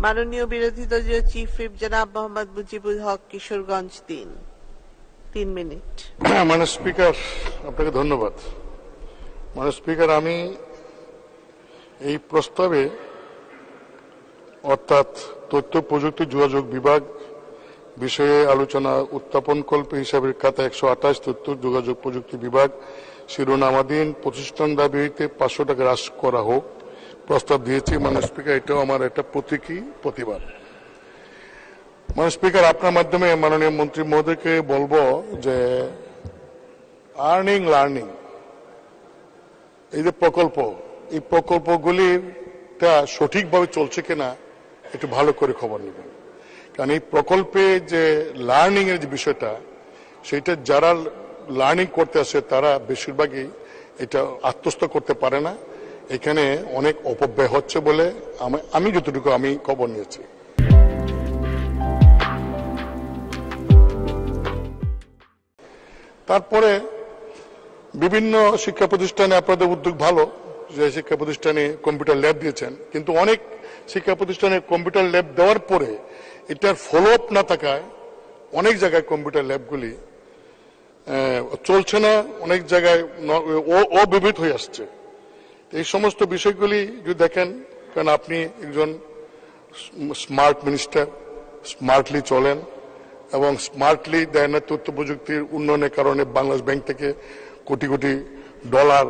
মাননীয় বিরোধী দলীয় চিফ হুইপ জনাব মোহাম্মদ মুজিবুল হক, কিশোরগঞ্জ 3 মিনিট। মাননীয় স্পিকার, আপনাকে ধন্যবাদ। মাননীয় স্পিকার, আমি এই প্রস্তাবে অর্থাৎ তথ্য প্রযুক্তি যোগাযোগ বিভাগ বিষয়ে আলোচনা উত্থাপনকল্পে হিসাবের খাতা 128 তথ্য যোগাযোগ প্রযুক্তি বিভাগ শিরোনামাধীন প্রতিষ্ঠান দাবিতে 500 টাকা হ্রাস করা হোক প্রস্তাব দিয়েছি। মাননীয় স্পিকার, এটাও আমার একটা প্রতিবাদ। মাননীয় স্পিকার, আপনার মাধ্যমে মাননীয় মন্ত্রী মহোদয়কে বলবো যে লার্নিং এই যে প্রকল্প, এই প্রকল্পগুলিটা সঠিকভাবে চলছে কিনা একটু ভালো করে খবর নেবেন। কারণ এই প্রকল্পে যে লার্নিং এর যে বিষয়টা, সেটা যারা লার্নিং করতে আসে তারা বেশিরভাগই এটা আত্মস্থ করতে পারে না। এখানে অনেক অপব্যয় হচ্ছে বলে আমি যতটুকু খবর নিয়েছি। তারপরে বিভিন্ন শিক্ষা প্রতিষ্ঠানে আপনাদের উদ্যোগ ভালো, যে শিক্ষা প্রতিষ্ঠানে কম্পিউটার ল্যাব দিয়েছেন, কিন্তু অনেক শিক্ষা প্রতিষ্ঠানে কম্পিউটার ল্যাব দেওয়ার পরে এটার ফলো আপ না থাকায় অনেক জায়গায় কম্পিউটার ল্যাবগুলি চলছে না, অনেক জায়গায় অব্যবহৃত হয়ে আসছে। এই সমস্ত বিষয়গুলি যদি দেখেন, কারণ আপনি একজন স্মার্ট মিনিস্টার, স্মার্টলি চলেন এবং স্মার্টলি দেন না। তথ্য প্রযুক্তির উন্নয়নের কারণে বাংলাদেশ ব্যাংক থেকে কোটি কোটি ডলার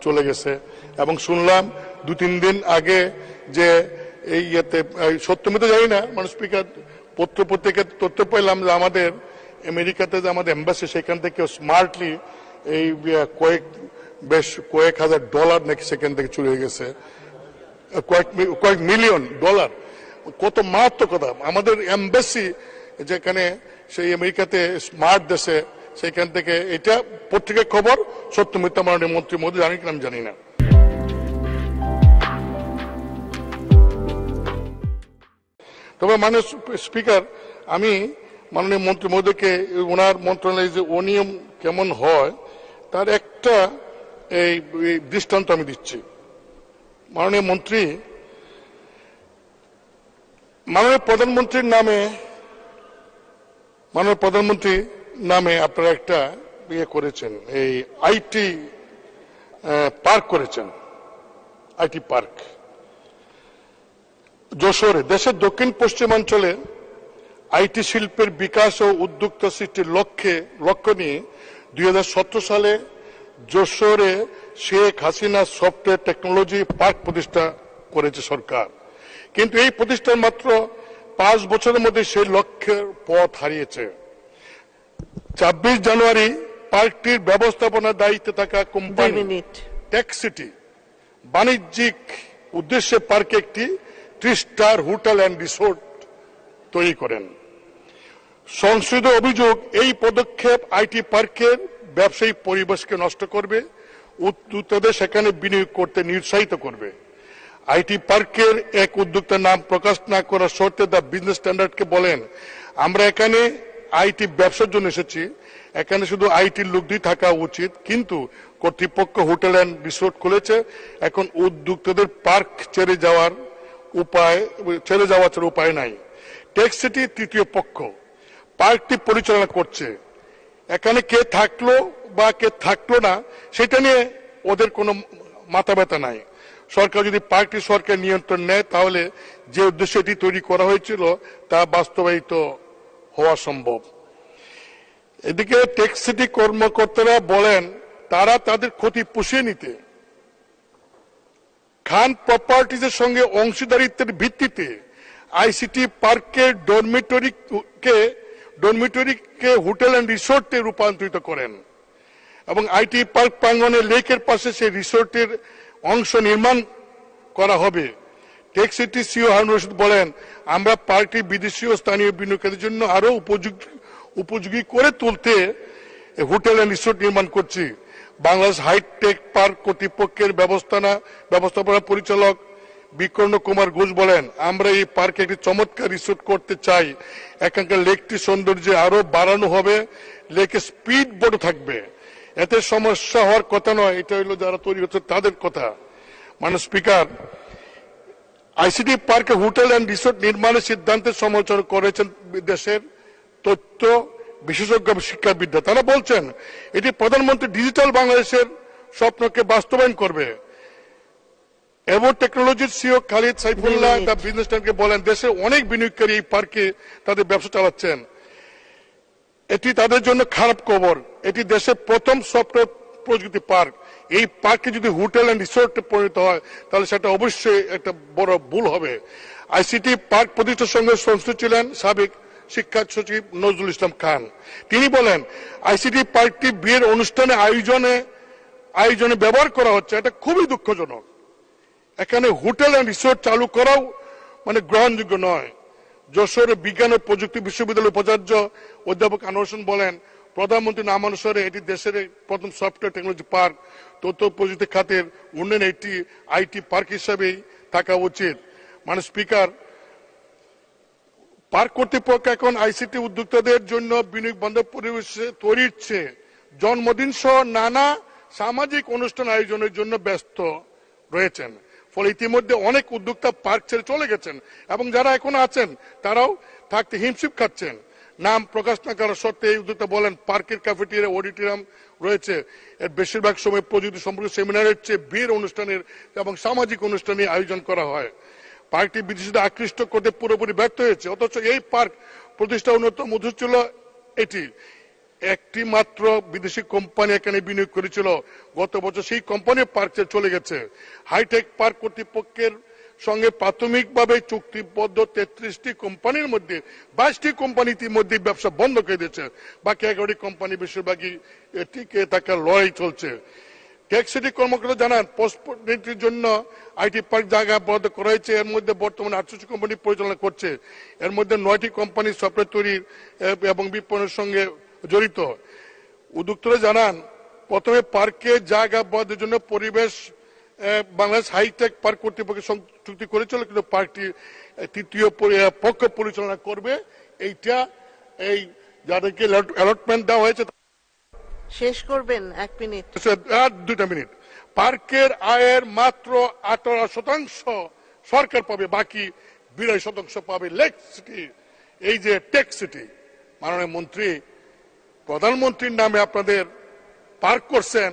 চলে গেছে এবং শুনলাম 2-3 দিন আগে যে এই ইয়েতে সত্যমিত জানি না, মানে স্পিকার, পত্রিকার তথ্য পেলাম যে আমাদের আমেরিকাতে যে আমাদের এম্বাসি, সেখান থেকে স্মার্টলি এই কয়েক হাজার ডলার নাকি সেখান থেকে চলে গেছে, কয়েক মিলিয়ন ডলার। কত মারাত্মক কথা! আমাদের এম্বাসি যেখানে সেই আমেরিকাতে স্মার্ট দেশে, সেখান থেকে এটা পত্রিকার খবর, সত্য মিথ্যা মাননীয় মন্ত্রী মহোদয় জানি কিনা আমি জানি না। তবে মাননীয় স্পিকার, আমি মাননীয় মন্ত্রী মহোদয়কে ওনার মন্ত্রণালয়ে যে অনিয়ম কেমন হয় তার একটা এই দৃষ্টান্ত আমি দিচ্ছি। মাননীয় প্রধানমন্ত্রীর নামে আপনারা একটা ইয়ে করেছেন, এই আইটি পার্ক করেছেন, আইটি পার্ক যশোরে। দেশের দক্ষিণ পশ্চিমাঞ্চলে আইটি শিল্পের বিকাশ ও উদ্যোক্তা সৃষ্টির লক্ষ্য নিয়ে 2017 সালে যশোরে Sheikh Hasina software technology park প্রতিষ্ঠা করেছে সরকার। কিন্তু এই প্রতিষ্ঠান মাত্র 5 বছরের মধ্যে সেই লক্ষ্যের পথ হারিয়েছে। 26 জানুয়ারি পার্কটির ব্যবস্থাপনার দায়িত্বে থাকা কোম্পানি টেকসিটি বাণিজ্যিক উদ্দেশ্যে পার্কে একটি 3 স্টার হোটেল অ্যান্ড রিসোর্ট তৈরি করেন। সংশ্লিষ্ট অভিযোগ, এই পদক্ষেপ আইটি পার্কের ব্যবসায়িক পরিবেশকে নষ্ট করবে, উদ্যোক্তাদের সেখানে বিনিয়োগ করতে নিরুৎসাহিত করবে। আইটি পার্কের এক উদ্যোক্তার নাম প্রকাশ না করার শর্তে দ্য বিজনেস স্ট্যান্ডার্ডকে বলেন, আমরা এখানে আইটি ব্যবসার জন্য এসেছি, এখানে শুধু আইটির লোকই থাকা উচিত, কিন্তু কর্তৃপক্ষ হোটেল অ্যান্ড রিসোর্ট খুলেছে, এখন উদ্যোক্তাদের পার্ক ছেড়ে যাওয়ার উপায় নাই। টেকসিটি তৃতীয় পক্ষ পার্কটি পরিচালনা করছে, এখানে কে থাকলো বা কে থাকলো না সেটা নিয়ে ওদের কোনো মাথা ব্যথা নাই। সরকার যদি পার্কটি সরকার নিয়ন্ত্রণ নেয়, তাহলে যে উদ্দেশ্যে এটি তৈরি করা হয়েছিল তা বাস্তবায়িত হওয়া সম্ভব। এদিকে টেকসিটি কর্মকর্তারা বলেন তারা তাদের ক্ষতি পুষিয়ে নিতে খান প্রপার্টিজের সঙ্গে অংশীদারিত্বের ভিত্তিতে আইসিটি পার্কের ডরমিটরিকে হোটেল অ্যান্ড রিসোর্টে রূপান্তরিত করেন এবং আইটি পার্ক প্রাঙ্গণে লেকের পাশে সেই রিসোর্টের অংশ নির্মাণ করা হবে। টেকসিটি সিও হারুন রশিদ বলেন, আমরা পার্কটি বিদেশি ও স্থানীয় বিনিয়োগকারীদের জন্য আরো উপযোগী করে তুলতে হোটেল অ্যান্ড রিসোর্ট নির্মাণ করছি। বাংলাদেশ হাইটেক পার্ক কর্তৃপক্ষের ব্যবস্থাপনা পরিচালক বিকর্ণ কুমার ঘোষ বলেন, আমরা এই পার্কে একটি চমৎকার রিসোর্ট করতে চাই। এখানকার লেকটি সৌন্দর্য আরো বাড়ানো হবে, লেকে স্পিড বোট থাকবে, এতে সমস্যা হওয়ার কথা নয়। এটা হলো যারা তৈরি হচ্ছে তাদের কথা। মাননীয় স্পিকার, আইসিটি পার্কে হোটেল অ্যান্ড রিসোর্ট নির্মাণের সিদ্ধান্তের সমালোচনা করেছেন দেশের তথ্য বিশেষজ্ঞ শিক্ষাবিদরা। তারা বলছেন এটি প্রধানমন্ত্রী ডিজিটাল বাংলাদেশের স্বপ্নকে বাস্তবায়ন করবে। এভো টেকনোলজির CEO Khalid Saifullah the business টাইমকে বলেন দেশের অনেক বিনিয়োগকারী এই পার্কে তাদের ব্যবসা চালাচ্ছেন, এটি তাদের জন্য খারাপ খবর। এটি দেশের প্রথম সফটওয়্যার প্রযুক্তি পার্ক। এই পার্কে যদি হোটেল অ্যান্ড রিসোর্টে পরিণত হয় তাহলে সেটা অবশ্যই একটা বড় ভুল হবে। আইসিটি পার্ক প্রতিষ্ঠার সঙ্গে সংশ্লিষ্ট ছিলেন সাবেক শিক্ষা সচিব নজরুল ইসলাম খান। তিনি বলেন আইসিটি পার্কটি বিয়ের অনুষ্ঠানে আয়োজনে ব্যবহার করা হচ্ছে, এটা খুবই দুঃখজনক। এখানে হোটেল অ্যান্ড রিসোর্ট চালু করাও গ্রহণযোগ্য নয়। যশোরের বিজ্ঞান ও প্রযুক্তি বিশ্ববিদ্যালয়ের উপাচার্য অধ্যাপক আনোয়ার হোসেন বলেন প্রধানমন্ত্রী নামানুসারে এটি দেশের প্রথম সফটওয়্যার টেকনোলজি পার্ক। তথ্য প্রযুক্তি খাতের উন্নয়নে একটি আইটি পার্ক হিসাবেই থাকা উচিত। স্পিকার, পার্ক কর্তৃপক্ষ এখন আইসিটি উদ্যোক্তাদের জন্য বিনিয়োগ বান্ধব পরিবেশ তৈরির চেয়ে জন্মদিন সহ নানা সামাজিক অনুষ্ঠান আয়োজনের জন্য ব্যস্ত রয়েছেন। ফলে ইতিমধ্যে অনেক উদ্যোক্তা পার্ক ছেড়ে চলে গেছেন এবং যারা এখন আছেন তারাও থাকতে হিমশিম খাচ্ছেন। নাম প্রকাশ না করার শর্তে এই উদ্যোক্তা বলেন পার্কের ক্যাফেটেরিয়া অডিটোরিয়াম রয়েছে, এর বেশিরভাগ সময় প্রযুক্তি সম্পর্কে সেমিনারের চেয়ে বিয়ের অনুষ্ঠানের এবং সামাজিক অনুষ্ঠানের আয়োজন করা হয়। পার্কটি বিদেশিদের আকৃষ্ট করতে পুরোপুরি ব্যর্থ হয়েছে। অথচ এই পার্ক প্রতিষ্ঠা অন্যতম উদ্দেশ্য ছিল এটি। একটি মাত্র বিদেশি কোম্পানি এখানে বিনিয়োগ করেছিল, গত বছর সেই কোম্পানি পার্ক চলে গেছে। হাইটেক পার্ক কর্তৃপক্ষের সঙ্গে প্রাথমিকভাবে চুক্তিবদ্ধ 33টি কোম্পানির মধ্যে 22টি কোম্পানি ইতিমধ্যে ব্যবসা বন্ধ করে দিয়েছে, বাকি 11টি কোম্পানি বেশিরভাগই টিকে থাকার লড়াই চলছে। টেকসিটি কর্মকর্তা জানান পোস্টপোর্টের জন্য আইটি পার্ক জায়গা বরাদ্দ করা হয়েছে, এর মধ্যে বর্তমানে 68 কোম্পানি পরিচালনা করছে। এর মধ্যে 9টি কোম্পানি সফটওয়্যার তৈরি এবং বিপণনের সঙ্গে জড়িত। উদ্যোক্তারা জানান প্রথমে পার্কে জায়গা বরাদ্দের জন্য পরিবেশ বাংলাদেশ হাইটেক পার্ক কর্তৃপক্ষের সঙ্গে চুক্তি করেছিল, কিন্তু পার্কটি তৃতীয় পক্ষ পরিচালনা করবে। এইটা এই যাদেরকে অ্যালটমেন্ট দেওয়া হয়েছে। শেষ করবেন 1 মিনিট। 2 মিনিট। পার্কের আয়ের মাত্র 18% সরকার পাবে, বাকি 82% পাবে লেক সিটি, এই যে টেক সিটি। মাননীয় মন্ত্রী, প্রধানমন্ত্রীর নামে আপনাদের পার্ক করছেন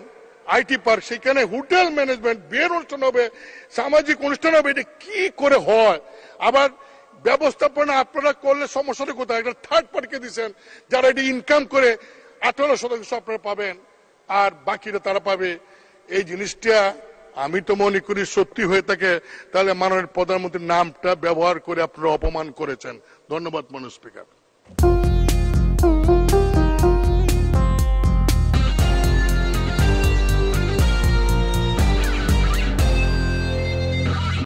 আইটি পার্ক, সেখানে হোটেল ম্যানেজমেন্ট, বিয়ের অনুষ্ঠান হবে, সামাজিক অনুষ্ঠান হবে, এটা কি করে হয়? আবার ব্যবস্থাপনা আপনারা করলে সমস্যাটা কোথায়? একটা থার্ড পার্টিকে দিচ্ছেন যারা এটি ইনকাম করে 18% আপনারা পাবেন আর বাকিটা তারা পাবে। এই জিনিসটা আমি তো মনে করি সত্যি হয়ে থাকে তাহলে মাননীয় প্রধানমন্ত্রীর নামটা ব্যবহার করে আপনারা অপমান করেছেন। ধন্যবাদ মাননীয় স্পিকার।